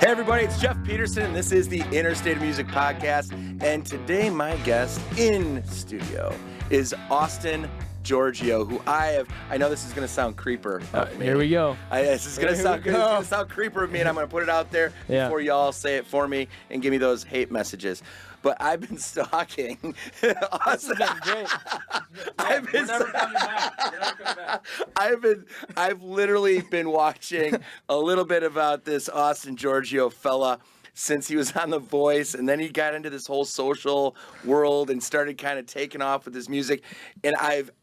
everybody, it's Jeff Peterson, and this is the Interstate Music Podcast. And today, my guest in studio is Austin Giorgio, who I know this is going to sound creeper of me. Here we go. This is going to sound creeper of me, and I'm going to put it out there before y'all say it for me and give me those hate messages. But I've been stalking Austin. We're never coming back. I've literally been watching a little bit about this Austin Giorgio fella since he was on The Voice, and then he got into this whole social world and started kind of taking off with his music. And I've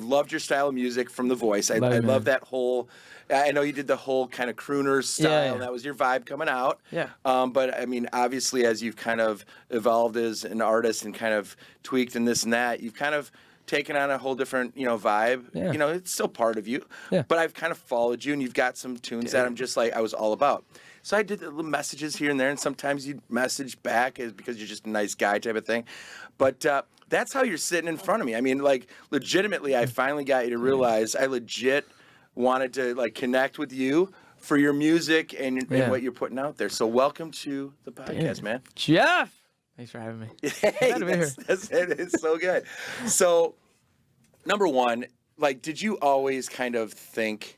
loved your style of music from The Voice. I love that whole. I know you did the whole kind of crooner style. Yeah. That was your vibe coming out. Yeah. But I mean, obviously, as you've kind of evolved as an artist and kind of tweaked and this and that, you've kind of taken on a whole different, vibe. Yeah. It's still part of you. Yeah. But I've kind of followed you, and you've got some tunes that I'm just like, I was all about. So I did the little messages here and there, and sometimes you'd message back because you're just a nice guy type of thing. But that's how you're sitting in front of me. I mean, like, legitimately, I finally got you to realize I legit wanted to, like, connect with you for your music and what you're putting out there. So welcome to the podcast, man. Jeff! Thanks for having me. Hey, it's so good. So, number one, like, did you always kind of think,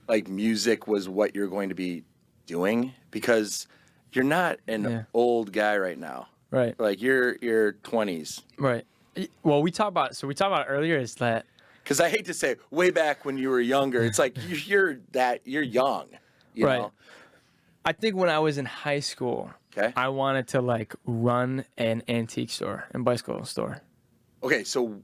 like, music was what you're going to be doing? Because you're not an old guy right now. Right. Like, you're 20s. Right. Well, we talked about earlier is that, because I hate to say, way back when you were younger, it's like you're young, you know? I think when I was in high school, I wanted to, like, run an antique store and bicycle store. Okay, so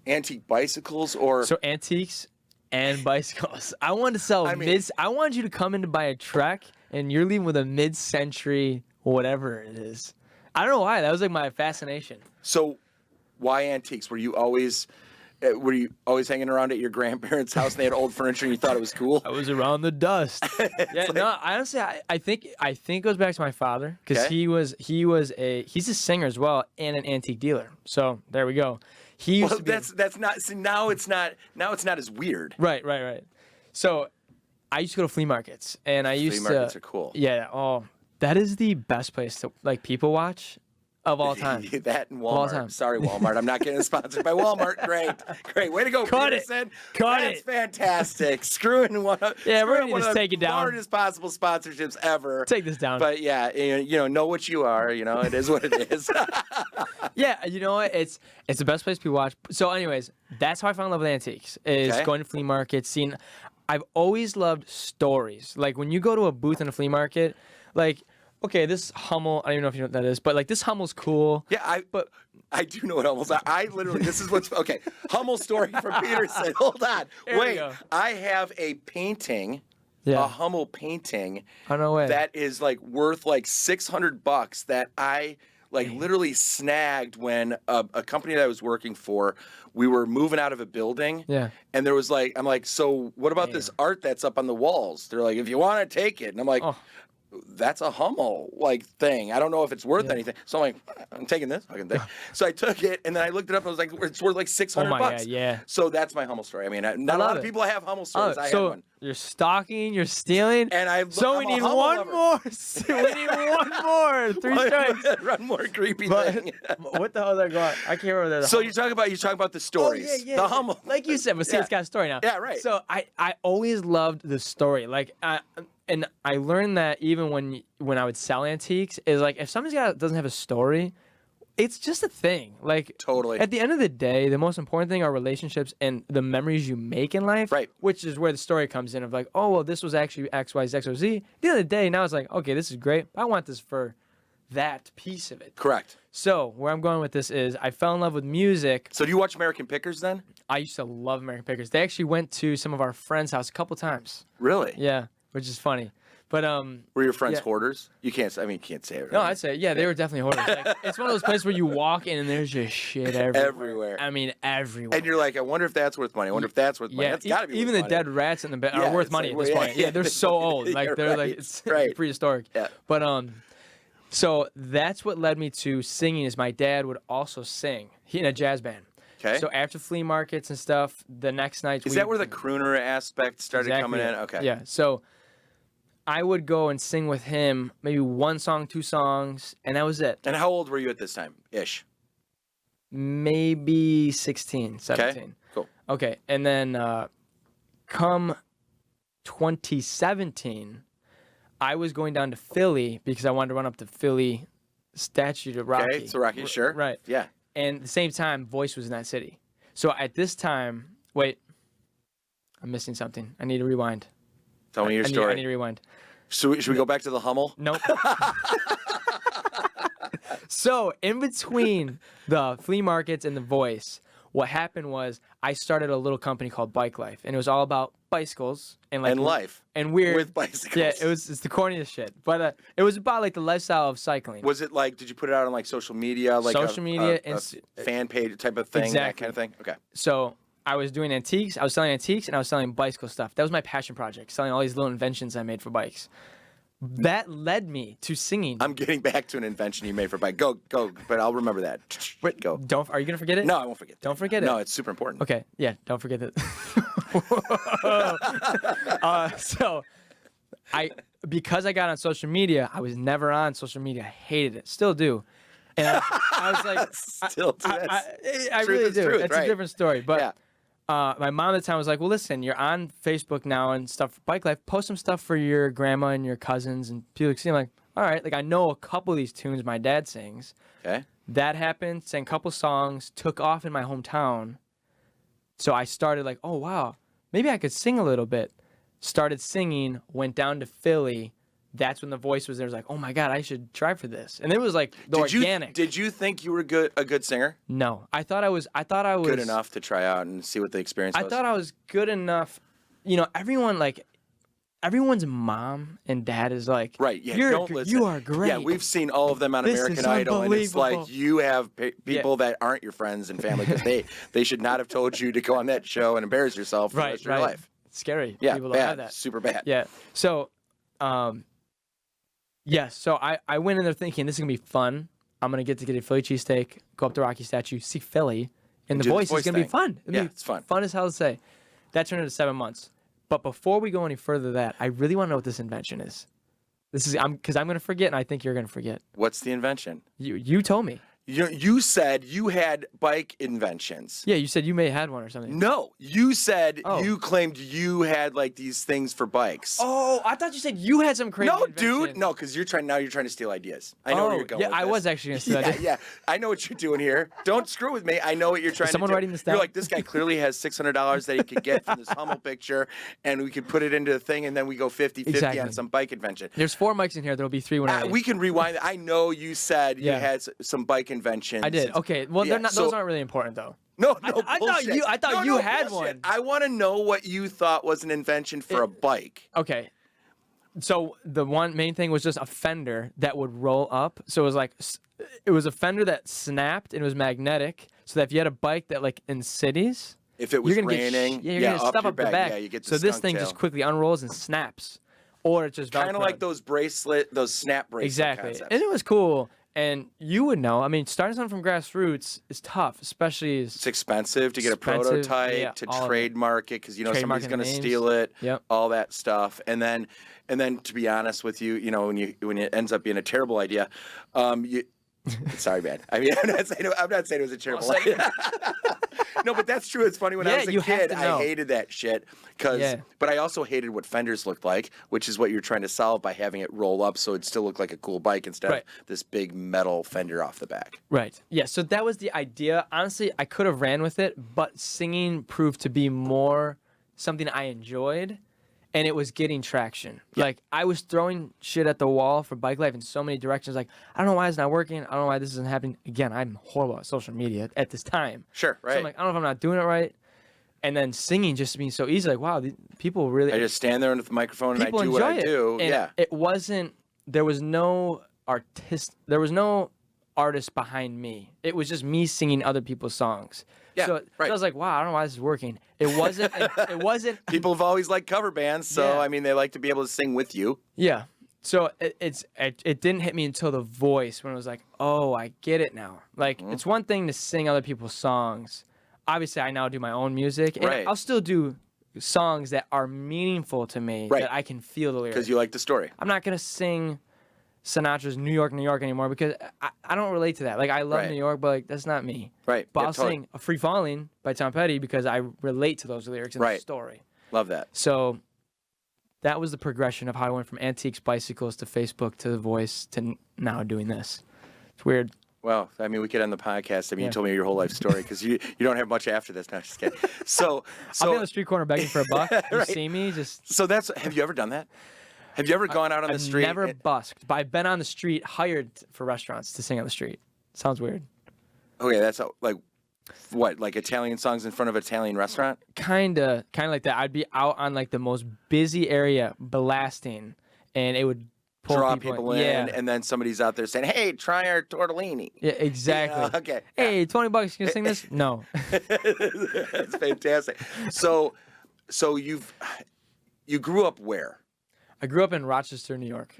antique bicycles or? So antiques and bicycles. I wanted to sell I wanted you to come in to buy a Trek, and you're leaving with a mid-century whatever it is. I don't know why. That was, like, my fascination. So why antiques? Were you always hanging around at your grandparents' house and they had old furniture and you thought it was cool? I was around the dust. Honestly, I think it goes back to my father, because he's a singer as well and an antique dealer. So there we go. That's not. See, now it's not as weird. Right. So I used to go to flea markets, and flea markets are cool. Yeah. Oh, that is the best place to, like, people watch of all time. That and Walmart. All time. Sorry, Walmart. I'm not getting sponsored by Walmart. Great. Way to go, Peterson. That's fantastic. Screwing one up. Yeah, we're going to just take it down. Hardest possible sponsorships ever. Take this down. But yeah, know what you are. It is what it is. Yeah, you know what? It's the best place to watch. So anyways, that's how I fell in love with antiques, is going to flea markets, seeing. I've always loved stories. Like, when you go to a booth in a flea market, like, okay, this Hummel, I don't even know if you know what that is, but, like, this Hummel's cool. Yeah, I do know what Hummel's are. I literally, this is what's, okay, Hummel story from Peterson. Hold on. Wait, I have a painting, a Hummel painting. Oh, no way. That is, like, worth, like, $600 that I, like, literally snagged when a company that I was working for, we were moving out of a building. Yeah. And there was, like, I'm like, so what about this art that's up on the walls? They're like, if you want to take it. And I'm like, that's a Hummel, like, thing. I don't know if it's worth anything. So I'm like, I'm taking this fucking thing. So I took it, and then I looked it up, and I was like, it's worth like $600. Oh my God, yeah. So that's my Hummel story. I mean, not a lot of people have Hummel stories. I have one. You're stalking, you're stealing. And we need one more. We need one more. 3 strikes. One more creepy thing. What the hell is that going? I can't remember that. So you talk about the stories. Oh, yeah. The Hummel. Like you said, but see, it's got a story now. Yeah, right. So I always loved the story. Like, and I learned that even when I would sell antiques, is like, if somebody's doesn't have a story, it's just a thing. Like, totally. At the end of the day, the most important thing are relationships and the memories you make in life. Right. Which is where the story comes in of, like, oh, well, this was actually X, Y, Z, X, Y, Z. At the end of the day, now it's like, okay, this is great. I want this for that piece of it. Correct. So where I'm going with this is I fell in love with music. So do you watch American Pickers then? I used to love American Pickers. They actually went to some of our friends' house a couple times. Really? Yeah, which is funny. But were your friends hoarders? You can't say it. No, I'd say they were definitely hoarders. Like, it's one of those places where you walk in and there's just shit everywhere. I mean, everywhere. And you're like, I wonder if that's worth money. I wonder if that's worth money. That's gotta be even worth the dead rats in the bed are worth money at this point. Yeah, they're so old. Like, they're like, it's prehistoric. Yeah. But so that's what led me to singing. Is my dad would also sing. He in a jazz band. Okay. So after flea markets and stuff, the next night. Is that where the crooner aspect started coming in? Okay. Yeah. So I would go and sing with him maybe 1 song, 2 songs, and that was it. And how old were you at this time, ish? Maybe 16, 17. Okay, cool. Okay, and then come 2017, I was going down to Philly because I wanted to run up the Philly statue to Rocky. Okay, so Rocky, sure. Right. Yeah. And at the same time, Voice was in that city. So at this time, wait, I'm missing something. I need to rewind. Tell me your story. I need to rewind. Should we go back to the Hummel? Nope. So in between the flea markets and the Voice, what happened was I started a little company called Bike Life, and it was all about bicycles and like life and weird with bicycles. Yeah, it's the corniest shit, but it was about like the lifestyle of cycling. Was it like? Did you put it out on like social media, like social media, a fan page type of thing, that kind of thing? Okay. So I was doing antiques. I was selling antiques, and I was selling bicycle stuff. That was my passion project, selling all these little inventions I made for bikes. That led me to singing. I'm getting back to an invention you made for bike. Go, but I'll remember that. Wait, go. Are you gonna forget it? No, I won't forget. Don't forget it. No, it's super important. Okay, yeah, don't forget that. So, because I got on social media, I was never on social media. I hated it, still do. And I was like, still do. I really do. Truth, it's right. a different story, but. Yeah. My mom at the time was like, well, listen, you're on Facebook now and stuff for Bike Life. Post some stuff for your grandma and your cousins and people can see. I'm like, all right. Like, I know a couple of these tunes my dad sings. Okay. That happened. Sang a couple songs. Took off in my hometown. So I started like, oh, wow. Maybe I could sing a little bit. Started singing. Went down to Philly. That's when the Voice was there. I was like, oh my God, I should try for this. And it was like organic. Did you think you were a good singer? No. I thought I was good enough to try out and see what the experience was. I thought I was good enough. You know, everyone's mom and dad is like, right, yeah, don't listen. You are great. Yeah, we've seen all of them on This American is Idol, and it's like unbelievable. you have people that aren't your friends and family because they should not have told you to go on that show and embarrass yourself for the rest of your life. It's scary. Yeah, people bad, don't have that. super bad. Yeah. So, so I went in there thinking this is gonna be fun. I'm gonna get a Philly cheesesteak, go up to Rocky statue, see Philly, and the Voice is gonna be fun. It's fun. Fun as hell to say. That turned into 7 months. But before we go any further than that, I really want to know what this invention is. Because I'm gonna forget, and I think you're gonna forget. What's the invention? You told me. You said you had bike inventions. Yeah, you said you may have had one or something. No, you said Oh. you claimed you had like these things for bikes. Oh, I thought you said you had some crazy No, invention. dude. No, because you're trying to steal ideas. I know where you're going. Yeah, with I this. was actually gonna steal Yeah, ideas. yeah. I know what you're doing here. Don't screw with me. I know what you're trying someone to do. writing this down? You're like, this guy clearly has $600 that he could get from this Hummel picture, and we could put it into a thing, and then we go 50-50 Exactly. on some bike invention. There's 4 mics in here. There'll be 3 when I leave. We can rewind. I know you said you Yeah. had some bike inventions. I did. Okay. Well, Yeah, they're not. so- those aren't really important though. No, I thought bullshit. you- I thought No, you no, had bullshit. one. I want to know what you thought was an invention for a bike. Okay. So the one main thing was just a fender that would roll up. So it was like it was a fender that snapped and it was magnetic. So that if you had a bike that like in cities, If it was you're gonna raining, get, you're gonna up stuff your up the back. back. Yeah, you get the so this skunk thing tail. just quickly unrolls and snaps, or it just Kind of Velcroed. like those snap bracelet Exactly, concepts. and it was cool. And you would know. I mean, starting something from grassroots is tough, especially It's expensive to get a Expensive, prototype, yeah, to all of it. trademark it, because Trademark somebody's the going to names. steal it. Yep. All that stuff, and then to be honest with you, when it ends up being a terrible idea, sorry, man. I mean, I'm not saying it was a terrible idea. No, but that's true. It's funny when I Yeah, was a you have kid, to know. I hated that shit but I also hated what fenders looked like, which is what you're trying to solve by having it roll up so it still looked like a cool bike instead Right. of this big metal fender off the back. Right. Yeah. So that was the idea. Honestly, I could have ran with it, but singing proved to be more something I enjoyed, and it was getting traction. Like I was throwing shit at the wall for Bike Life in so many directions. Like I don't know why it's not working. I don't know why this isn't happening. Again, I'm horrible at social media at this time. Sure, right. So I'm like, I don't know if I'm not doing it right. And then singing just being so easy. Like wow, people really. I just stand there with the microphone and I people do enjoy what I it. do. And Yeah. it wasn't. There was no artist behind me. It was just me singing other people's songs. Yeah, so right. I was like, wow, I don't know why this is working. It wasn't. It wasn't. People have always liked cover bands, so Yeah. I mean, they like to be able to sing with you. Yeah. So it didn't hit me until the Voice when it was like, oh, I get it now. Like it's one thing to sing other people's songs. Obviously, I now do my own music, and Right. I'll still do songs that are meaningful to me, Right. that I can feel the lyrics. Because you like the story. I'm not gonna sing Sinatra's New York, New York anymore because I don't relate to that. Like I love Right. New York, but like that's not me. Right. But Yeah, I'll totally. sing "Free Falling" by Tom Petty because I relate to those lyrics and the Right. story. Love that. So that was the progression of how I went from Antiques, Bicycles to Facebook to The Voice to now doing this. It's weird. Well, I mean, we could end the podcast. I mean, Yeah. you told me your whole life story because you don't have much after this. No, just kidding. So I'll be on the street corner begging for a buck. You Right. see me just. So have you ever done that? Have you ever gone out on the I've street? never busked, but I've been on the street, hired for restaurants to sing on the street. Sounds weird. Okay, that's like what, like Italian songs in front of an Italian restaurant? Kinda like that. I'd be out on like the most busy area blasting, and it would pull Draw people people in, Yeah, and then somebody's out there saying, "Hey, try our tortellini." yeah, exactly. You know, okay. Hey, $20, can you sing this? No. That's fantastic. So you grew up where? I grew up in Rochester, New York.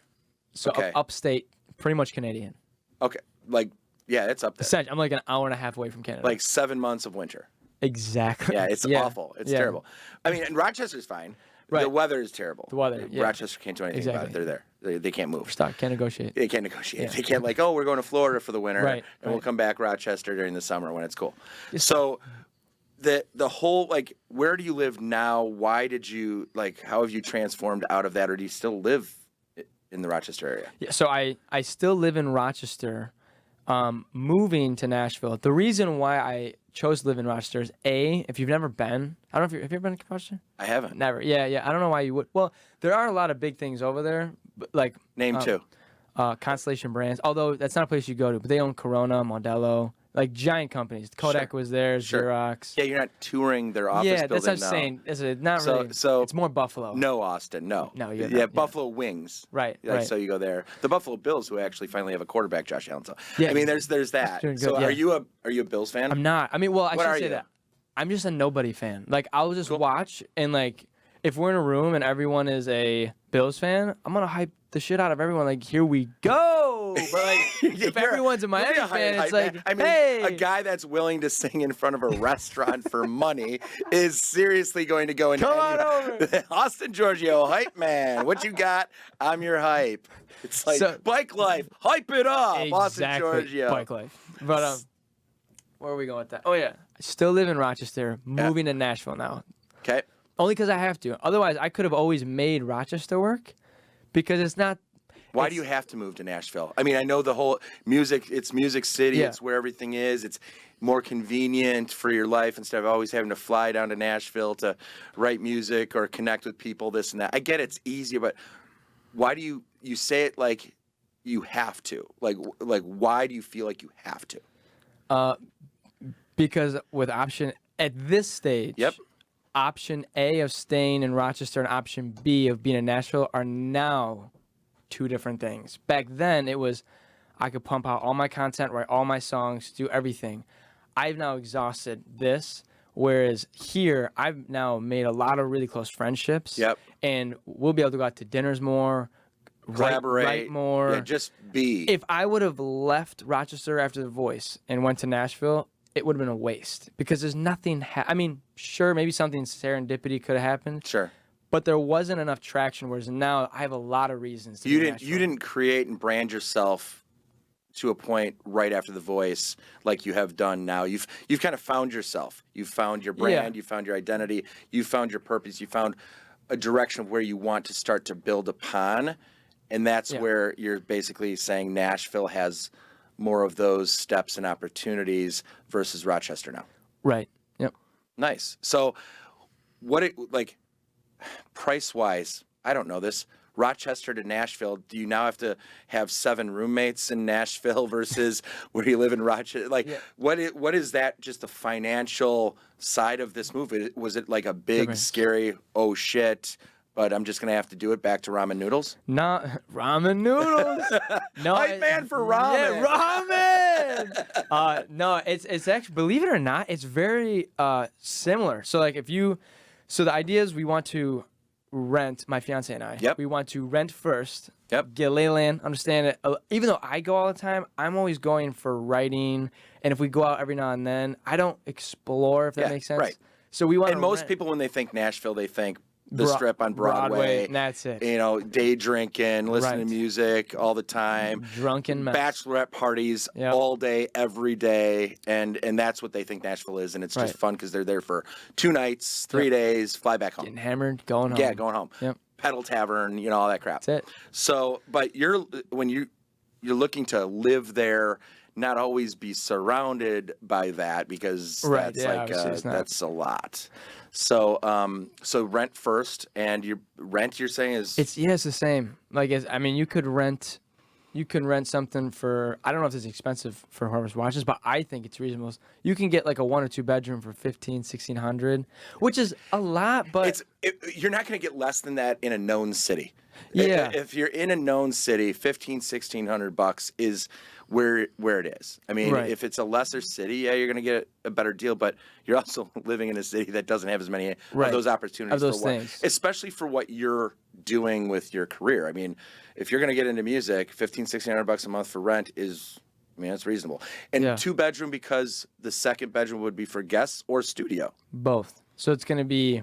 So Okay. upstate, pretty much Canadian. Okay, like yeah, it's up there. Essentially, I'm like an hour and a half away from Canada. Like 7 months of winter. exactly. Yeah, it's awful. It's Yeah. terrible. I mean, and Rochester's fine. The Right. weather is terrible. The weather, yeah. Rochester can't do anything about it. Exactly. They're there. They can't move. Stuck. Can't negotiate. They can't negotiate. Yeah. They can't like, oh, we're going to Florida for the winter, Right, and we'll right. come back Rochester during the summer when it's cool. So, the whole like, where do you live now? Why did you like? How have you transformed out of that, or do you still live in the Rochester area? Yeah, so I still live in Rochester, moving to Nashville. The reason why I chose to live in Rochester is if you've never been, I don't know if have you ever been to Rochester? I haven't. Never. Yeah. I don't know why you would. Well, there are a lot of big things over there, but like Name two. Constellation Brands. Although that's not a place you go to, but they own Corona, Modelo, like giant companies. Kodak Sure. was there, Sure. Xerox. Yeah, you're not touring their office Yeah, building that's what I'm now. saying. It's not So- really. so- it's more Buffalo. No, Austin. No. No, you're yeah, not, yeah. Buffalo Wings. Right. Yeah, right. So you go there. The Buffalo Bills, who actually finally have a quarterback, Josh Allen. So Yeah. I mean, there's that. doing good, So yeah. are you a Bills fan? I'm not. I mean, well, I What should are say you? that. I'm just a nobody fan. Like, I'll just Cool. watch, and like, if we're in a room and everyone is a Bills fan, I'm gonna hype the shit out of everyone. Like, here we go. But like, if everyone's a Miami You're fan, it's hype like, man. I mean, hey, a guy that's willing to sing in front of a restaurant for money is seriously going to go into Come on over. Austin Giorgio, hype man. What you got? I'm your hype. It's like So- bike life, hype it up, Austin exactly, Giorgio. bike life. But where are we going with that? Oh yeah, I still live in Rochester, moving to Nashville now. Okay. Only because I have to. Otherwise, I could have always made Rochester work, because it's not. Why do you have to move to Nashville? I mean, I know the whole music, it's Music City, Yeah. it's where everything is. It's more convenient for your life instead of always having to fly down to Nashville to write music or connect with people, this and that. I get it's easier, but why do you say it like you have to? Like why do you feel like you have to? Because with at this stage, Yep. option A of staying in Rochester and option B of being in Nashville are now two different things. Back then, it was I could pump out all my content, write all my songs, do everything. I've now exhausted this, whereas here, I've now made a lot of really close friendships. Yep. And we'll be able to go out to dinners more, Collaborate write more. Yeah, just be. If I would have left Rochester after The Voice and went to Nashville, it would have been a waste, because there's nothing. I mean, sure, maybe something serendipity could have happened, Sure. but there wasn't enough traction. Whereas now I have a lot of reasons to. You be in didn't Nashville. create and brand yourself to a point right after The Voice like you have done now. You've kind of found yourself. You've found your brand, Yeah. you found your identity, you found your purpose, you found a direction of where you want to start to build upon. And that's Yeah. where you're basically saying Nashville has more of those steps and opportunities versus Rochester now. Right. Yep. Nice. So price wise, I don't know this. Rochester to Nashville, do you now have to have 7 roommates in Nashville versus where you live in Rochester? Like, Yeah. what is that, just the financial side of this move? Was it like a big, Difference. scary, oh shit, but I'm just going to have to do it, back to ramen noodles? Not ramen noodles. No, Hype man for ramen. Yeah, ramen. No, it's actually, believe it or not, it's very similar. So like so the idea is we want to rent, my fiance and I. Yep. We want to rent first. Yep. Get lay land, understand it. Even though I go all the time, I'm always going for writing. And if we go out every now and then, I don't explore, if that Yeah, makes sense. right. So we want. And most people, when they think Nashville, they think the Strip on Broadway. And that's it. You know, day drinking, listening to music all the time, drunken mess. Bachelorette parties all day, every day, and that's what they think Nashville is, and it's just fun because they're there for 2 nights, 3 days, fly back home, getting hammered, going home. Yeah, going home. Yep. Pedal Tavern, you know, all that crap. That's it. So, but when you're looking to live there, not always be surrounded by that because that's a lot. So, so rent first, and your rent you're saying is it's the same. Like, you could rent something for, I don't know if it's expensive for whoever's watches, but I think it's reasonable. You can get like a 1 or 2 bedroom for $1,500-$1,600, which is a lot, but you're not going to get less than that in a known city. Yeah. If you're in a known city, $1,500-$1,600 is where it is. I mean, if it's a lesser city, you're going to get a better deal, but you're also living in a city that doesn't have as many of those opportunities. Of those things. Especially for what you're doing with your career. I mean, if you're going to get into music, $1,500-$1,600 a month for rent is, it's reasonable. And 2-bedroom because the second bedroom would be for guests or studio. Both. So it's going to be.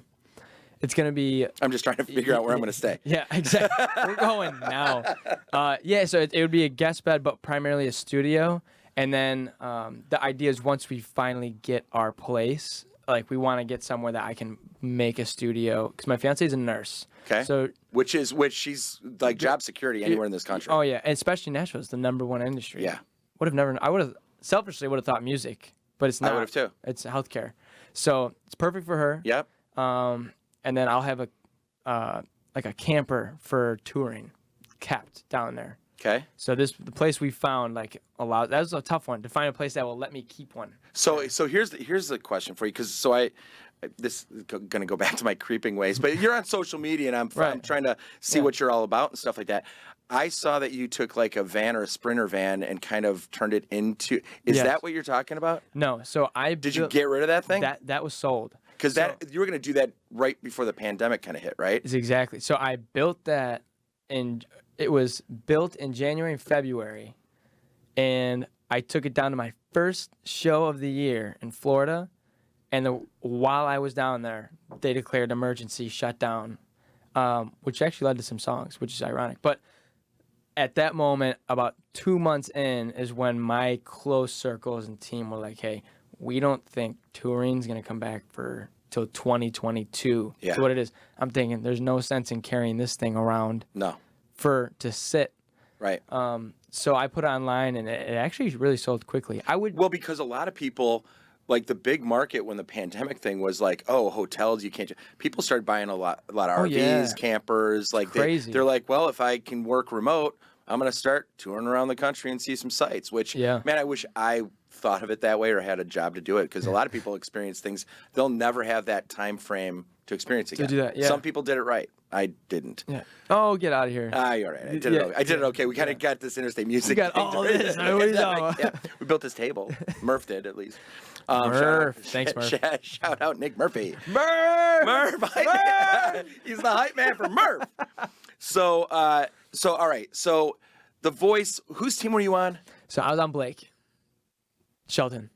I'm just trying to figure out where I'm going to stay. Yeah, exactly. We're going now. So it would be a guest bed, but primarily a studio. And then the idea is once we finally get our place, like we want to get somewhere that I can make a studio because my fiance is a nurse. Okay. So which she's like job security anywhere in this country. Oh yeah, and especially Nashville is the #1 industry. Yeah. I would have selfishly thought music, but it's not. I would have too. It's healthcare, so it's perfect for her. Yep. And then I'll have a camper for touring, kept down there. Okay. So the place we found that was a tough one to find a place that will let me keep one. So here's the question for you because this is going to go back to my creeping ways, but you're on social media and I'm trying to see what you're all about and stuff like that. I saw that you took like a van or a Sprinter van and kind of turned it into. Is that what you're talking about? No. So did you get rid of that thing? That was sold. Because you were going to do that right before the pandemic kind of hit, right? Exactly. So I built that, and it was built in January and February, and I took it down to my first show of the year in Florida, and while I was down there, they declared emergency shutdown, which actually led to some songs, which is ironic. But at that moment, about 2 months in, is when my close circles and team were like, hey, we don't think touring's going to come back till 2022. Yeah. So what it is, I'm thinking there's no sense in carrying this thing around. No. To sit. Right. So I put it online, and it actually really sold quickly. Well, because a lot of people, like the big market when the pandemic thing was like, oh, hotels, you can't. People started buying a lot of RVs, campers. Like crazy. They're like, well, if I can work remote, I'm going to start touring around the country and see some sights. Which, man, I wish I thought of it that way or had a job to do it because a lot of people experience things they'll never have that time frame to experience again. To do that, yeah. Some people did it right. I didn't. Yeah. Oh, get out of here. You're right. I did it. I did it okay. We kind of got this Interstate music. We got all this. We built this table. Murph did at least. Murph. Thanks, Murph. Shout out Nick Murphy. Murph. He's the hype man for Murph. So all right. So The Voice. Whose team were you on? So I was on Blake Shelton.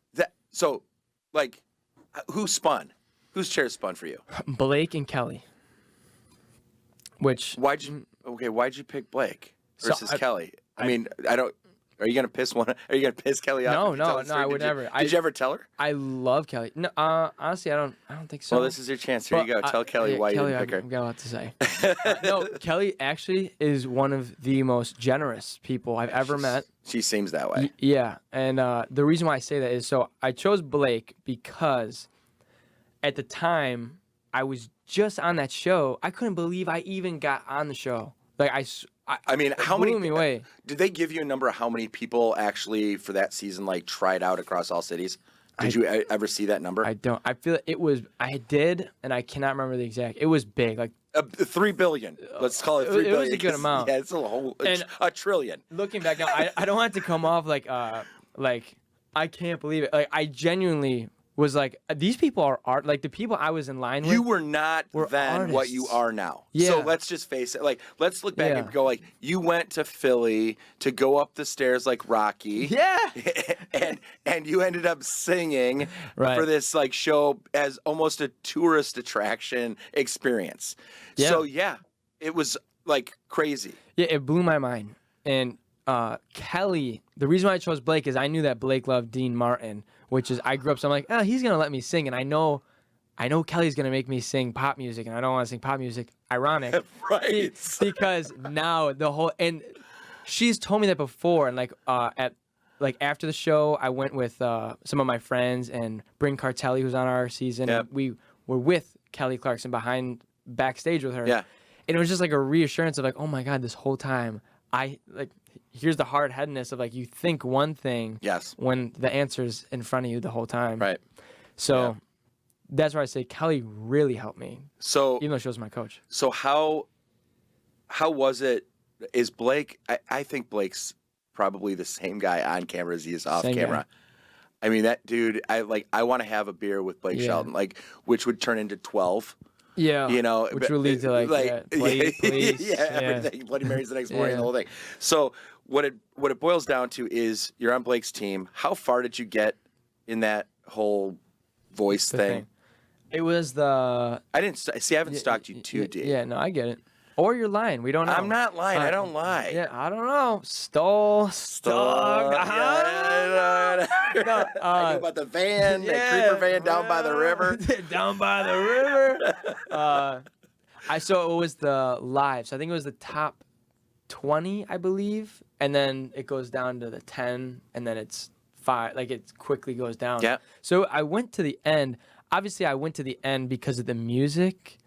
Who spun? Whose chair spun for you? Blake and Kelly. Why'd you pick Blake versus Kelly? I mean, I don't. Are you gonna piss Are you gonna piss Kelly off? No, I would never. Did you ever tell her? I love Kelly. No, honestly, I don't think so. Well, this is your chance. Here you go. Tell Kelly why you didn't pick her. I've got a lot to say. No, Kelly actually is one of the most generous people I've ever met. She seems that way. Yeah, and the reason why I say that is I chose Blake because at the time I was just on that show. I couldn't believe I even got on the show. I mean, how many? Blew me away. Did they give you a number of how many people actually for that season tried out across all cities? Did you ever see that number? I don't. I feel it was. I did, and I cannot remember the exact. It was big, 3 billion. Let's call it 3 billion. It was a good amount. Yeah, it's a trillion. Looking back now, I don't want it to come off like I can't believe it. I genuinely was like, these people are art. Like the people I was in line with. You were not then what you artists. are now. Yeah. So let's just face it. Like, let's look back Yeah. and go, like, you went to Philly to go up the stairs like Rocky. Yeah. and you ended up singing Right. for this, like, show as almost a tourist attraction experience. Yeah. So, yeah, it was, like, crazy. Yeah, it blew my mind. And Kelly, the reason why I chose Blake is I knew that Blake loved Dean Martin, which is I grew up, so I'm like, oh, he's gonna let me sing, and I know Kelly's gonna make me sing pop music, and I don't want to sing pop music. Ironic, Right. Because now the whole and she's told me that before, and after the show, I went with some of my friends and Bryn Cartelli, who's on our season. Yep. And we were with Kelly Clarkson backstage with her. Yeah. And it was just like a reassurance of like, oh my God, this whole time here's the hard-headedness of like you think one thing Yes. when the answer's in front of you the whole time. Right. So that's why I say Kelly really helped me, So, even though she was my coach. so how was it? Is Blake? I think Blake's probably the same guy on camera as he is off Same camera. guy. I mean, that dude. I want to have a beer with Blake Yeah. Shelton, like, which would turn into 12. Yeah. You know, Which will lead to like Bloody Please. Everything. Bloody Marys the next morning, Yeah. the whole thing. So what it boils down to is you're on Blake's team. How far did you get in that whole voice The thing? It was the. I didn't see. I haven't stalked you too deep. Yeah, no, I get it. Or you're lying. We don't know. I'm not lying. I don't lie. Yeah, I don't know. Stalked. Yeah, No, I know about the van, that creeper van down by the river. Down by the river. So it was the live. So I think it was the top 20, I believe, and then it goes down to the 10, and then it's 5. Like it quickly goes down. Yeah. So I went to the end. Obviously, I went to the end because of the music.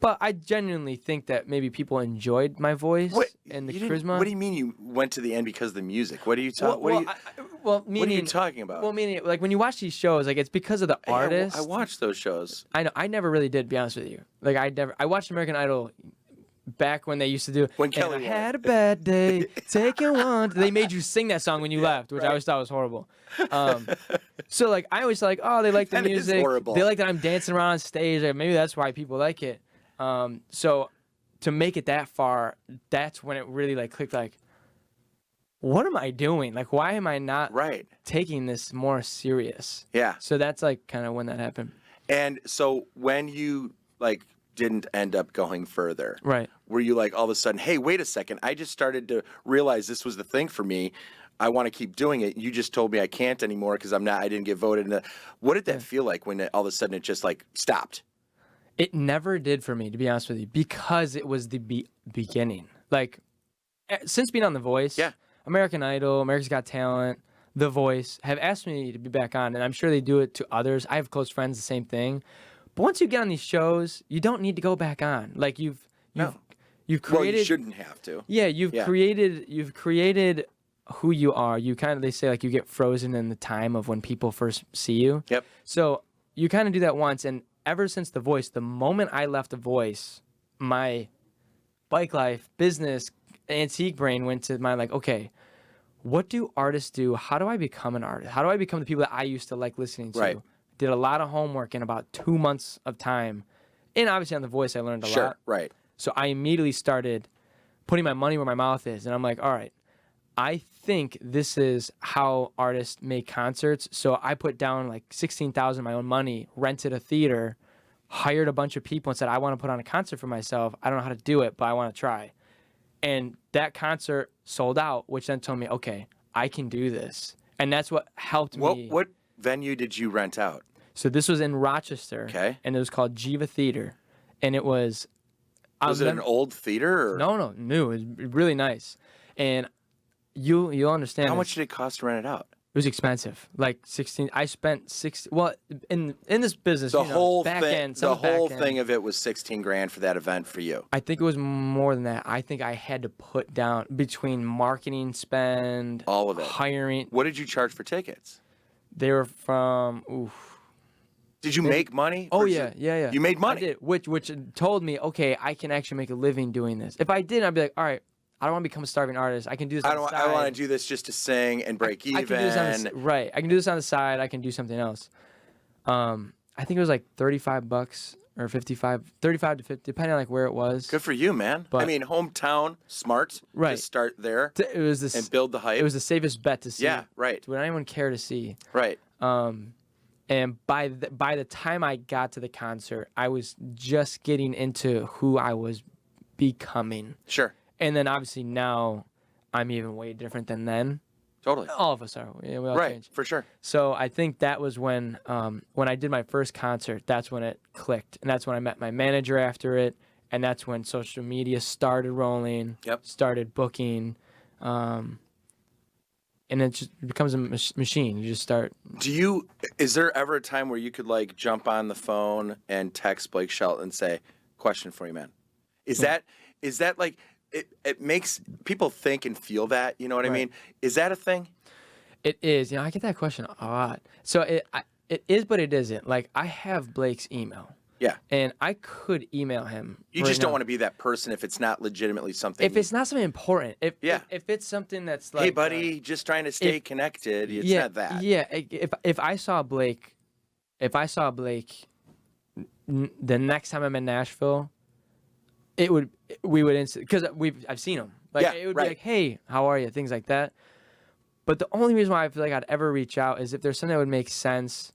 But I genuinely think that maybe people enjoyed my voice and the charisma. What do you mean you went to the end because of the music? What are you talking? Well, what are you talking about? Well, meaning like when you watch these shows, like it's because of the artist. I watched those shows. I know. I never really did. To be honest with you, like I watched American Idol back when they used to do. When Kelly and I won. had a bad day, taking one. They made you sing that song when you left, which I always thought was horrible. So like I always like, oh, they like the That is music. horrible. They like that I'm dancing around on stage. Like, maybe that's why people like it. So to make it that far, that's when it really like clicked. Like, what am I doing? Like, why am I not taking this more serious? Yeah. So that's like kind of when that happened. And so when you like didn't end up going further, Right. were you like all of a sudden, hey, wait a second, I just started to realize this was the thing for me. I want to keep doing it. You just told me I can't anymore because I didn't get voted. What did that feel like when all of a sudden it just like stopped? It never did for me, to be honest with you, because it was the beginning. Like, since being on The Voice, American Idol, America's Got Talent, The Voice have asked me to be back on, and I'm sure they do it to others. I have close friends, the same thing. But once you get on these shows, you don't need to go back on. Like you've created. Well, you shouldn't have to. Yeah, you've created who you are. They say like you get frozen in the time of when people first see you. Yep. So you kind of do that once, and ever since The Voice, the moment I left The Voice, my bike life, business, antique brain went to my like, okay, what do artists do? How do I become an artist? How do I become the people that I used to like listening to? Right. Did a lot of homework in about 2 months of time. And obviously on The Voice, I learned a lot. Right. So I immediately started putting my money where my mouth is. And I'm like, all right, I think this is how artists make concerts. So I put down like $16,000 of my own money, rented a theater, hired a bunch of people and said, I want to put on a concert for myself. I don't know how to do it, but I want to try. And that concert sold out, which then told me, okay, I can do this. And that's what helped me. What venue did you rent out? So this was in Rochester. Okay. And it was called Jiva Theater. And it was... Was it an old theater? Or? No, new. It was really nice. And you'll understand. How much did it cost to rent it out? It was expensive. Like 16. I spent 6. Well, in this business, The whole thing. thing of it was $16,000 for that event for you. I think it was more than that. I think I had to put down between marketing spend, all of it, hiring. What did you charge for tickets? They were from. Did you make money? Oh yeah. You made money. I did, which told me, okay, I can actually make a living doing this. If I didn't, I'd be like, all right, I don't want to become a starving artist. I can do this. I want to do this just to sing and break even. I can do this on the side. I can do something else. I think it was like $35 or 35 to 50, depending on like where it was. Good for you, man. But- I mean, hometown, smart. Right. To start there It was this, and build the hype. It was the safest bet to see. Yeah, right. Would anyone care to see? Right. And by the time I got to the concert, I was just getting into who I was becoming. Sure. And then obviously now I'm even way different than then. Totally. All of us are. We all Right. change. For sure. So I think that was when I did my first concert, that's when it clicked. And that's when I met my manager after it. And that's when social media started rolling, Yep. started booking. And it just becomes a machine. You just start. Is there ever a time where you could like jump on the phone and text Blake Shelton and say, question for you, man? Is that like, it makes people think and feel that, you know what I mean? Is that a thing? It is. I get that question a lot. So it is, but it isn't. Like, I have Blake's email. Yeah. And I could email him. You just don't want to be that person if it's not legitimately something. If it's not something important. If it's something that's like, hey, buddy, just trying to stay connected. It's not that. Yeah. If I saw Blake, the next time I'm in Nashville, we would because I've seen him. Like it would be like, hey, how are you? Things like that. But the only reason why I feel like I'd ever reach out is if there's something that would make sense.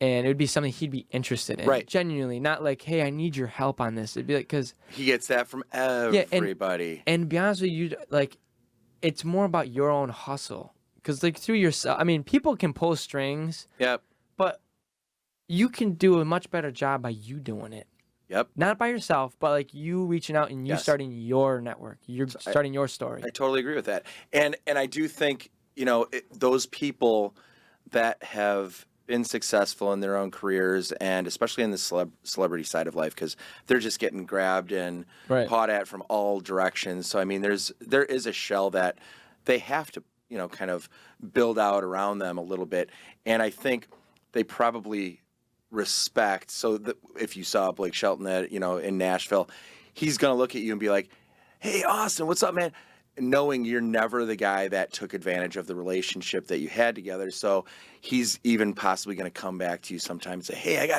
And it would be something he'd be interested in. Right. Genuinely. Not like, hey, I need your help on this. It'd be like, because he gets that from everybody. And to be honest with you, like, it's more about your own hustle. Because, like, through yourself, I mean, people can pull strings. Yep. But you can do a much better job by you doing it. Yep. Not by yourself, but like you reaching out and you starting your network. You're starting your story. I totally agree with that. And I do think, those people that have been successful in their own careers, and especially in the celebrity side of life, because they're just getting grabbed and caught at from all directions. So I mean, there is a shell that they have to kind of build out around them a little bit, and I think they probably respect. So if you saw Blake Shelton in Nashville, he's gonna look at you and be like, "Hey, Austin, what's up, man?" Knowing you're never the guy that took advantage of the relationship that you had together. So he's even possibly going to come back to you sometime and say, hey,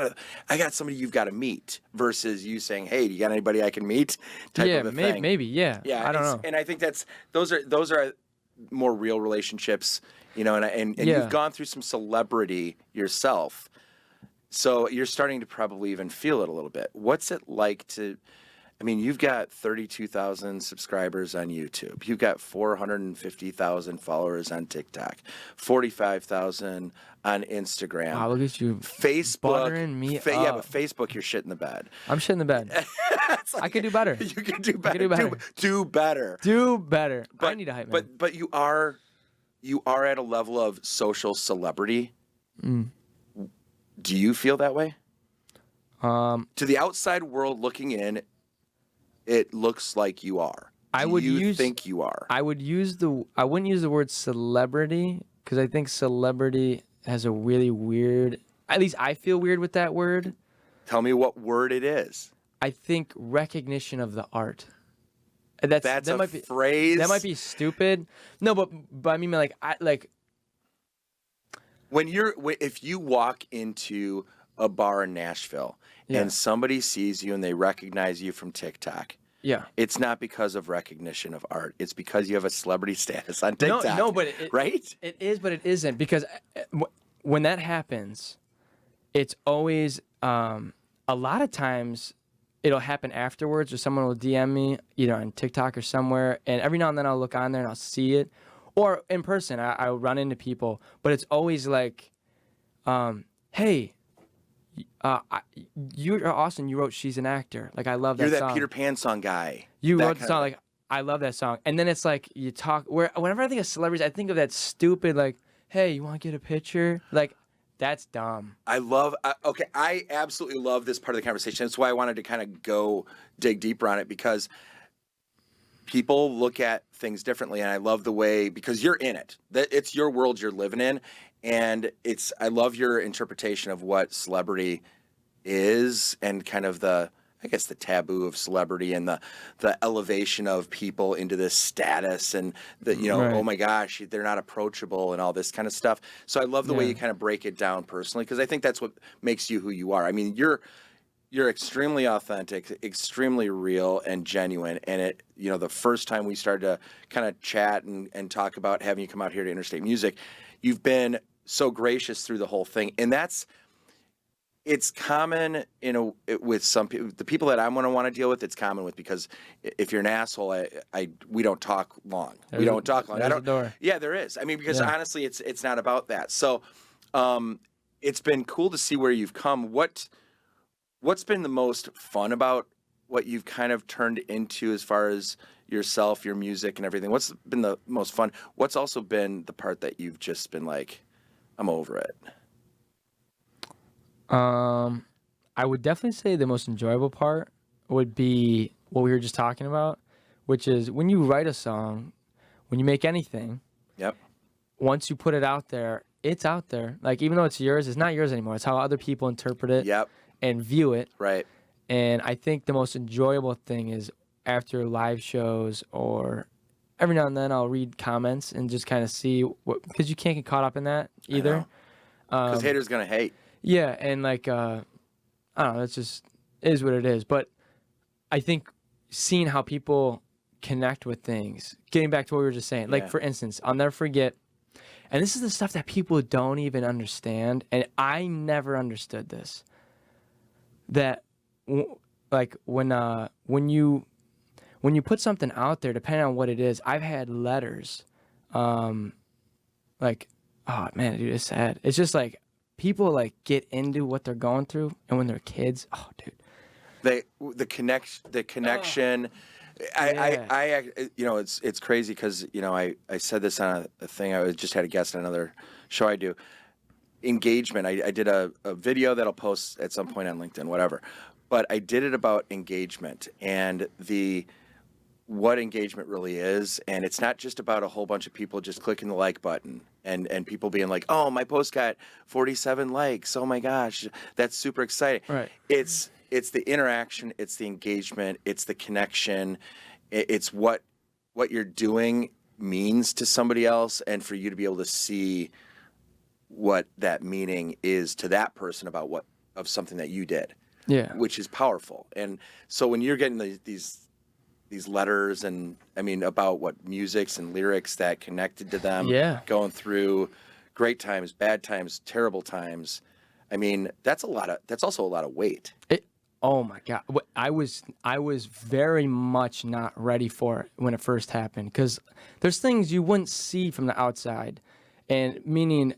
I got somebody you've got to meet, versus you saying, hey, do you got anybody I can meet? Type of a thing. Maybe. Yeah. I don't know. And I think those are more real relationships, and you've gone through some celebrity yourself. So you're starting to probably even feel it a little bit. What's it like you've got 32,000 subscribers on YouTube. You've got 450,000 followers on TikTok, 45,000 on Instagram. Wow, look at you. Facebook. Buttering me up. Yeah, but Facebook, you're shit in the bed. I'm shit in the bed. I could do better. You can do better. Do better. Do better. But, I need a hype man. But you are at a level of social celebrity. Do you feel that way? To the outside world looking in, it looks like you are. Think you are? I wouldn't use the word celebrity, because I think celebrity has a really weird, at least I feel weird with that word. Tell me what word it is. I think recognition of the art. That's a phrase. That might be stupid. No, but I mean, if you walk into a bar in Nashville and somebody sees you and they recognize you from TikTok, it's not because of recognition of art. It's because you have a celebrity status on TikTok. No, but right? It is, but it isn't, because when that happens, it's always a lot of times it'll happen afterwards, or someone will DM me either on TikTok or somewhere, and every now and then I'll look on there and I'll see it, or in person I'll run into people, but it's always like, hey, Austin, you wrote "She's an Actor." Like, I love that song. You're that Peter Pan song guy. You wrote the song. Like, I love that song. And then it's like you talk. Whenever I think of celebrities, I think of that stupid, like, hey, you want to get a picture? Like, that's dumb. I absolutely love this part of the conversation. That's why I wanted to kind of go dig deeper on it, because people look at things differently, and I love the way, because you're in it. It's your world you're living in. And I love your interpretation of what celebrity is, and kind of I guess the taboo of celebrity and the elevation of people into this status and the Right. oh my gosh, they're not approachable and all this kind of stuff. So I love the way you kind of break it down personally, because I think that's what makes you who you are. I mean, you're extremely authentic, extremely real and genuine. And the first time we started to kind of chat and talk about having you come out here to Interstate Music, you've been so gracious through the whole thing. And it's common with some people, the people that I'm going to want to deal with, it's common with, because if you're an asshole, we don't talk long. We don't talk long. There's a door. Yeah, there is. I mean, because honestly, it's not about that. So, it's been cool to see where you've come. What's been the most fun about what you've kind of turned into as far as yourself, your music and everything? What's been the most fun? What's also been the part that you've just been like, I'm over it? I would definitely say the most enjoyable part would be what we were just talking about, which is when you write a song, when you make anything. Yep. Once you put it out there, it's out there. Like, even though it's yours, it's not yours anymore. It's how other people interpret it. Yep. And view it. Right. And I think the most enjoyable thing is after live shows, or every now and then I'll read comments and just kind of see because you can't get caught up in that either. Because haters gonna hate. Yeah, and like I don't know, it's just it is what it is. But I think seeing how people connect with things, getting back to what we were just saying, like for instance, I'll never forget, and this is the stuff that people don't even understand, and I never understood this. That like when you put something out there, depending on what it is, I've had letters, like, oh man, dude, it's sad. It's just like people like get into what they're going through, and when they're kids, oh dude, the connection. I it's crazy because I said this on a thing. I just had a guest on another show I do. Engagement. I did a video that I'll post at some point on LinkedIn, whatever. But I did it about engagement and what engagement really is. And it's not just about a whole bunch of people just clicking the like button and people being like, oh, my post got 47 likes. Oh my gosh, that's super exciting. Right. It's the interaction, it's the engagement, it's the connection, it's what you're doing means to somebody else, and for you to be able to see what that meaning is to that person of something that you did, which is powerful. And so when you're getting these letters, and I mean about what musics and lyrics that connected to them, going through great times, bad times, terrible times, I mean that's also a lot of weight. Oh my God, I was very much not ready for it when it first happened, because there's things you wouldn't see from the outside, and meaning.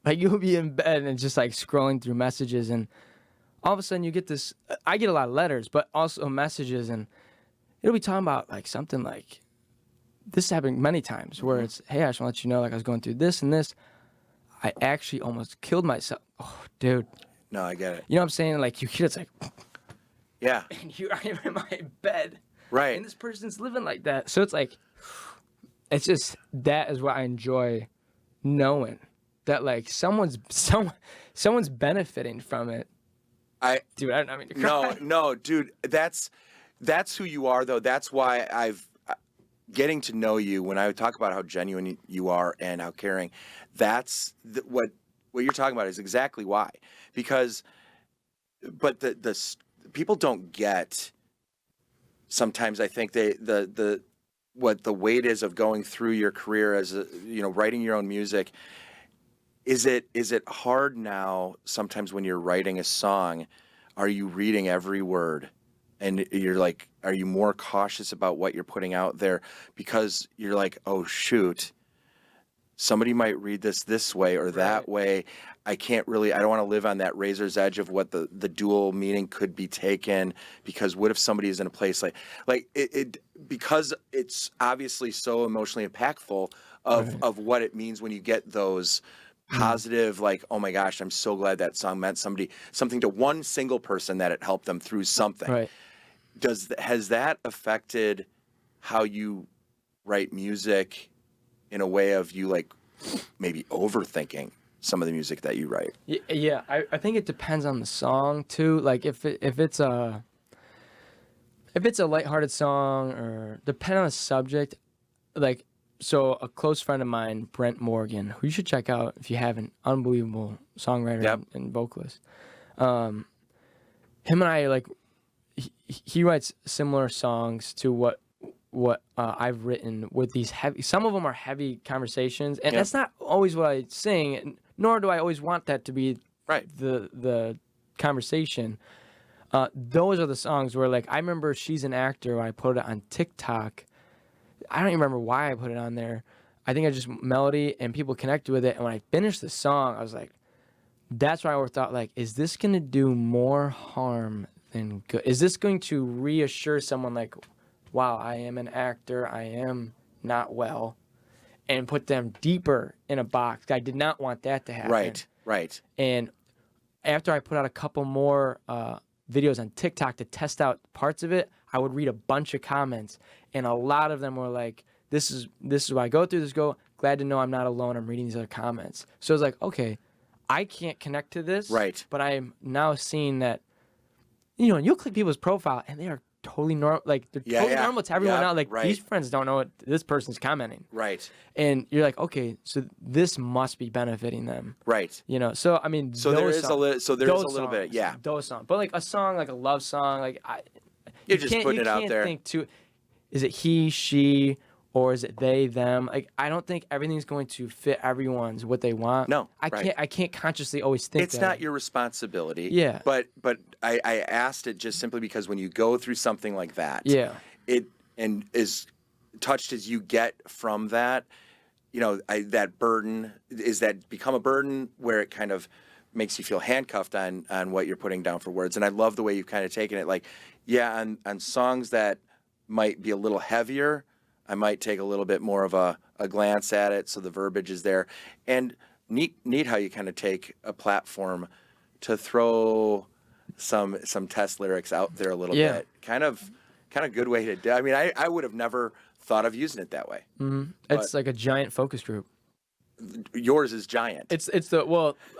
Like you'll be in bed and just like scrolling through messages, and all of a sudden you get this. I get a lot of letters, but also messages, and it'll be talking about like something like this happened many times where it's, hey, I just want to let you know, like I was going through this and this. I actually almost killed myself. Oh, dude. No, I get it. You know what I'm saying? Like you get it's like, yeah. And here I am in my bed, right? And this person's living like that. So it's like, it's just that is what I enjoy knowing. That like someone's benefiting from it. Dude, I don't mean to cry. No, dude, that's who you are though. That's why getting to know you, when I talk about how genuine you are and how caring, that's what you're talking about is exactly why. Because, but the people don't get. Sometimes I think what the weight is of going through your career as writing your own music. Is it hard now sometimes when you're writing a song? Are you reading every word? And you're like, are you more cautious about what you're putting out there? Because you're like, oh, shoot, somebody might read this way or that way. I don't want to live on that razor's edge of what the dual meaning could be taken, because what if somebody is in a place like it because it's obviously so emotionally impactful of what it means when you get those positive, like, oh my gosh, I'm so glad that song meant something to one single person, that it helped them through something. Right. Has that affected how you write music in a way of you like maybe overthinking Mm-hmm. some of the music that you write? Yeah, I think it depends on the song too. Like if it's a lighthearted song or depend on the subject, like so a close friend of mine, Brent Morgan, who you should check out if you haven't, unbelievable songwriter Yep. and vocalist. Him and I like he writes similar songs to what I've written with these heavy. Some of them are heavy conversations, and Yep. that's not always what I sing. Nor do I always want that to be Right. the conversation. Those are the songs where, like, I remember She's an Actor when I put it on TikTok. I don't even remember why I put it on there. I think I just melody and people connected with it. And when I finished the song, I was like, that's why I thought, like, is this going to do more harm than good? Is this going to reassure someone, like, wow, I am an actor, I am not well, and put them deeper in a box? I did not want that to happen. Right. And after I put out a couple more videos on TikTok to test out parts of it, I would read a bunch of comments, and a lot of them were like, "This is what I go through. Glad to know I'm not alone. I'm reading these other comments." So it's like, okay, I can't connect to this, Right. but I am now seeing that, you'll click people's profile, and they are totally normal. Like they're totally normal to everyone else. Like these friends don't know what this person's commenting. Right. And you're like, okay, so this must be benefiting them. Right. So I mean, So there is a little bit, yeah. Those songs, but like a song, like a love song, like You're just putting it out there. Think too, is it he, she, or is it they, them? Like I don't think everything's going to fit everyone's what they want. No, I can't consciously always think it's that. not your responsibility. Yeah. But I asked it just simply because when you go through something like that, Yeah. it and as touched as you get from that, that burden, is that become a burden where it kind of makes you feel handcuffed on what you're putting down for words. And I love the way you've kind of taken it. Like, yeah, on songs that might be a little heavier, I might take a little bit more of a glance at it, so the verbiage is there. And neat how you kind of take a platform to throw some test lyrics out there a little bit. Kind of good way to do. I mean, I would have never thought of using it that way. Mm-hmm. It's like a giant focus group. Yours is giant.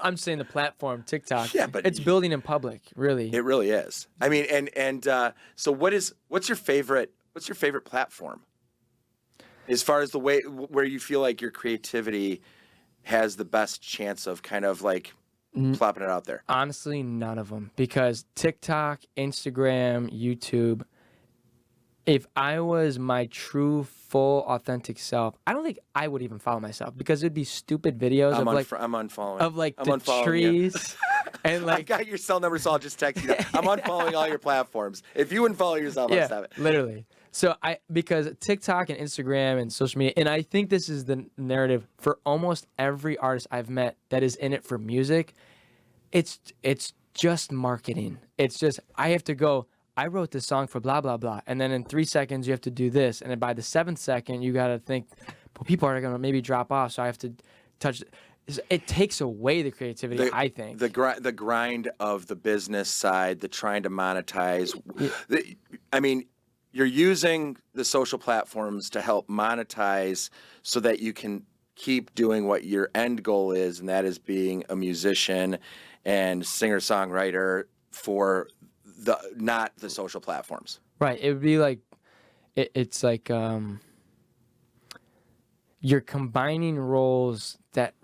I'm saying the platform TikTok. Yeah, but it's building in public, really. It really is. I mean, and so what's your favorite platform? As far as the way where you feel like your creativity has the best chance of kind of like plopping it out there. Honestly, none of them, because TikTok, Instagram, YouTube. If I was my true, full, authentic self, I don't think I would even follow myself, because it'd be stupid videos I'm unfollowing of like I'm the unfollowing trees and like I've got your cell number, so I'll just text you. I'm unfollowing all your platforms. If you unfollow yourself, I'll stop it. Literally. So because TikTok and Instagram and social media, and I think this is the narrative for almost every artist I've met that is in it for music, it's just marketing. It's just, I have to go, I wrote this song for blah, blah, blah. And then in 3 seconds, you have to do this. And then by the 7th second, you got to think, well, people are going to maybe drop off, so I have to touch. It takes away the creativity, I think. The grind of the business side, the trying to monetize. I mean, you're using the social platforms to help monetize so that you can keep doing what your end goal is, and that is being a musician and singer-songwriter for not the social platforms. Right. It would be like, it's like you're combining roles that,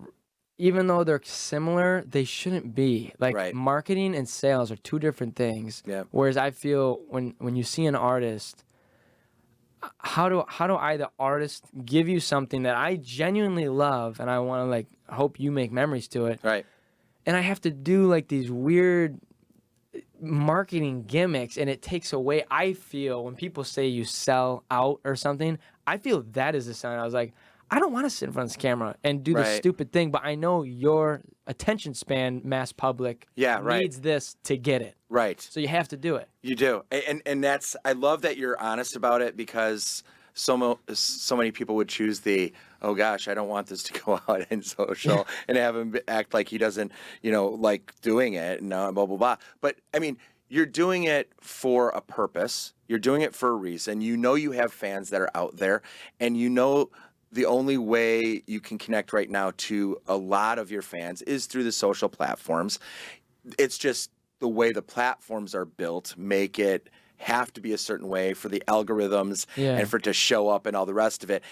even though they're similar, they shouldn't be. Like marketing and sales are two different things. Yeah. Whereas I feel when you see an artist, how do I, the artist, give you something that I genuinely love and I want to like hope you make memories to it. Right. And I have to do like these weird marketing gimmicks, and it takes away, I feel, when people say you sell out or something, I feel that is a sign. I was like, I don't want to sit in front of this camera and do this stupid thing, but I know your attention span, mass public, needs this to get it. Right. So you have to do it. You do. And that's, I love that you're honest about it, because so many people would choose the, oh gosh, I don't want this to go out in social and have him act like he doesn't, like doing it and blah, blah, blah. But I mean, you're doing it for a purpose. You're doing it for a reason. You know you have fans that are out there, and the only way you can connect right now to a lot of your fans is through the social platforms. It's just the way the platforms are built make it have to be a certain way for the algorithms and for it to show up and all the rest of it.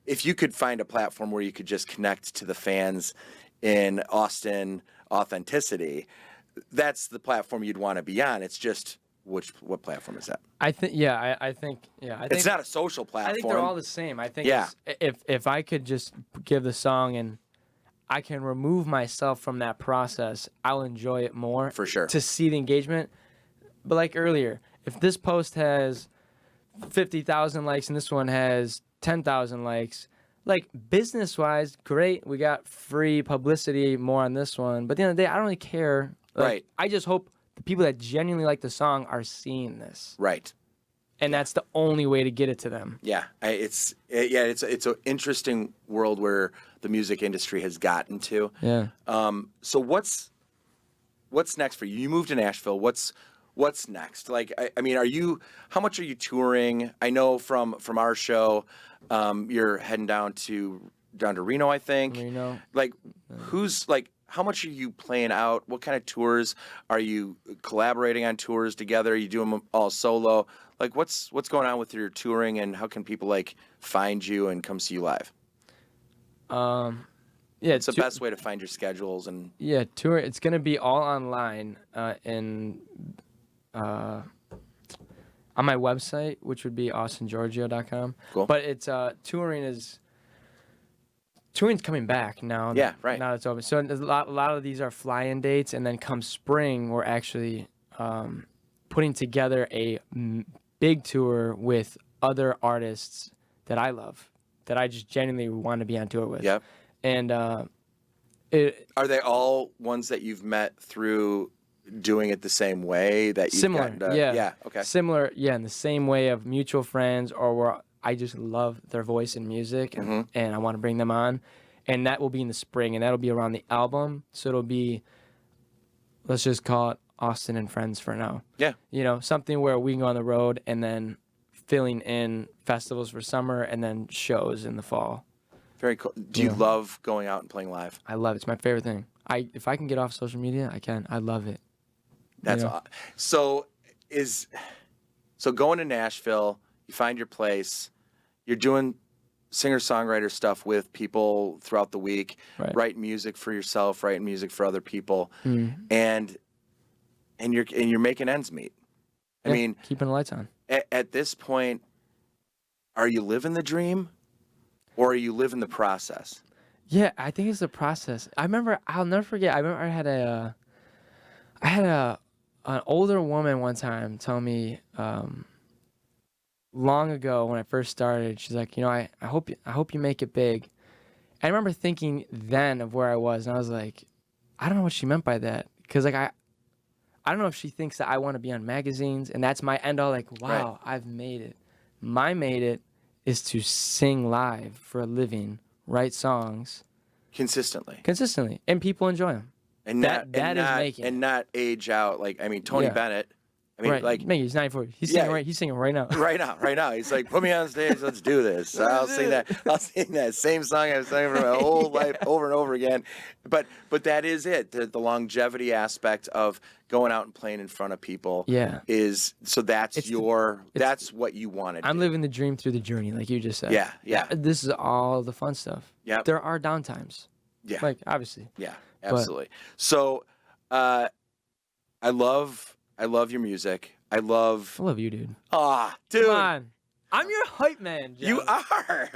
If you could find a platform where you could just connect to the fans in Austin authenticity, that's the platform you'd want to be on. It's just what platform is that? I think I think it's not a social platform. I think they're all the same. I think if I could just give the song and I can remove myself from that process, I'll enjoy it more. For sure. To see the engagement. But like earlier, if this post has 50,000 likes and this one has 10,000 likes, like business-wise, great. We got free publicity more on this one. But at the end of the day, I don't really care. Like, right. I just hope the people that genuinely like the song are seeing this. Right. And that's the only way to get it to them. Yeah, it's an interesting world where the music industry has gotten to. Yeah. So what's next for you? You moved to Nashville. What's next? Like, I mean, how much are you touring? I know from our show, you're heading down to Reno, I think. Reno. Like, how much are you playing out? What kind of tours are you collaborating on tours together? Are you doing them all solo? Like, what's going on with your touring, and how can people like find you and come see you live? It's the best way to find your schedules and tour. It's gonna be all online on my website, which would be austingiorgio.com. Cool. But it's touring's coming back now. Yeah, right. Now it's over. So a lot of these are fly-in dates, and then come spring, we're actually putting together a big tour with other artists that I love, that I just genuinely want to be on tour with. Yep. And are they all ones that you've met through doing it the same way that you've similar? gotten to, yeah. Okay. Similar, in the same way of mutual friends, or where I just love their voice and music, and I want to bring them on. And that will be in the spring, and that'll be around the album. So it'll be, let's just call it Austin and Friends for now. Yeah. Something where we can go on the road and then filling in festivals for summer and then shows in the fall. Very cool. Do you love going out and playing live? I love it. It's my favorite thing. If I can get off social media, I can. I love it. That's so going to Nashville, you find your place, you're doing singer-songwriter stuff with people throughout the week, writing music for yourself, writing music for other people, and you're making ends meet. I mean, keeping the lights on. At this point, are you living the dream, or are you living the process? Yeah, I think it's the process. I'll never forget. I remember I had an older woman one time tell me long ago when I first started. She's like, I hope you make it big. I remember thinking then of where I was, and I was like, I don't know what she meant by that, because like I don't know if she thinks that I want to be on magazines and that's my end all. Like, wow, I've made it. My made it is to sing live for a living, write songs consistently, and people enjoy them. And not age out. Like, I mean, Tony Bennett. I mean, like, he's 94. He's singing right now. Right now. He's like, put me on stage. Let's do this. I'll sing that same song I've sung for my whole life over and over again. But that is it. The longevity aspect of going out and playing in front of people. Is so that's what you wanted. I'm living the dream through the journey, like you just said. Yeah. This is all the fun stuff. Yeah. There are downtimes. Yeah. Like, obviously. Yeah. Absolutely. So, I love your music. I love you, dude. Dude. Come on. I'm your hype man, Joe. You are.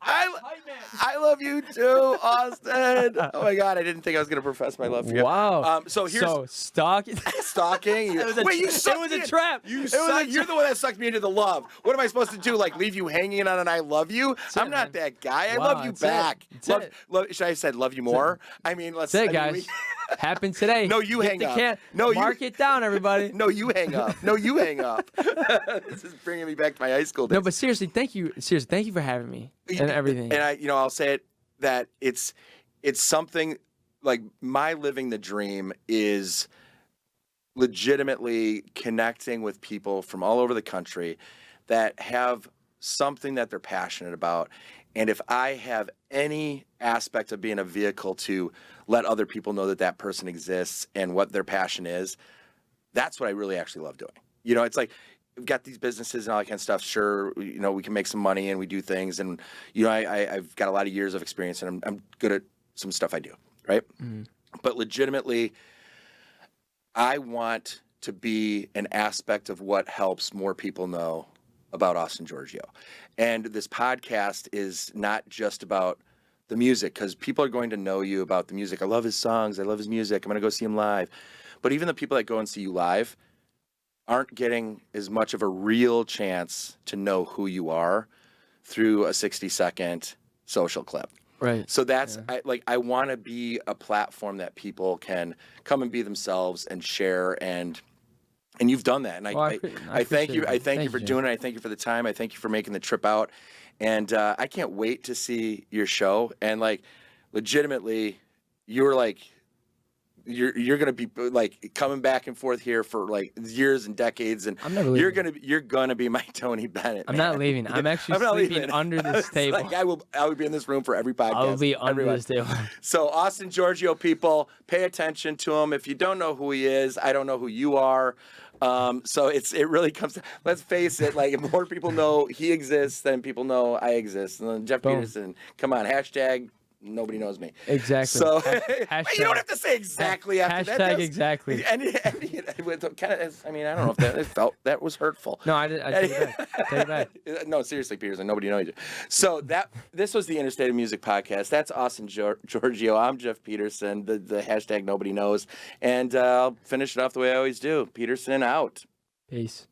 I love you too, Austin. Oh my God, I didn't think I was gonna profess my love for you. Wow. So stalking. Stalking. It was a trap. You're the one that sucked me into the love. What am I supposed to do? Like leave you hanging on an "I love you"? I'm not that guy. I love you back. Should I have said love you more? I mean, let's. That's it, guys. Happened today. No, you hang up. Mark it down, everybody. No, you hang up. This is bringing me back to my high school days. No, but seriously, thank you. Seriously, thank you for having me and everything. And I'll say it that it's something like my living the dream is legitimately connecting with people from all over the country that have something that they're passionate about And if I have any aspect of being a vehicle to let other people know that that person exists and what their passion is, that's what I really actually love doing. You know, it's like, we've got these businesses and all that kind of stuff. Sure, you know, we can make some money and we do things. And, you know, I've got a lot of years of experience and I'm good at some stuff I do, right? Mm. But legitimately, I want to be an aspect of what helps more people know about Austin Giorgio. And this podcast is not just about the music, because people are going to know you about the music. I love his songs. I love his music. I'm going to go see him live. But even the people that go and see you live aren't getting as much of a real chance to know who you are through a 60-second social clip. Right. So that's I want to be a platform that people can come and be themselves and share, and you've done that. And I thank you. I thank you for doing it. I thank you for the time. I thank you for making the trip out. And I can't wait to see your show. And like, legitimately, you're like, you're gonna be like coming back and forth here for like years and decades, and I'm never leaving. you're gonna be my Tony Bennett. I'm not leaving. I'm actually sleeping under this table. Like, I will be in this room for every podcast. I will be under this table. So Austin Giorgio, people, pay attention to him. If you don't know who he is, I don't know who you are. So it really comes to, let's face it, like, if more people know he exists than people know I exist. And then Jeff Peterson, come on, hashtag nobody knows me. Exactly. So hashtag, you don't have to say exactly after hashtag that. Exactly. I mean, I don't know if that was hurtful. No, I take it back. Take it back. No, seriously, Peterson, nobody knows you. So this was the Interstate Music Podcast. That's Austin Giorgio. I'm Jeff Peterson, the hashtag nobody knows. And I'll finish it off the way I always do. Peterson out. Peace.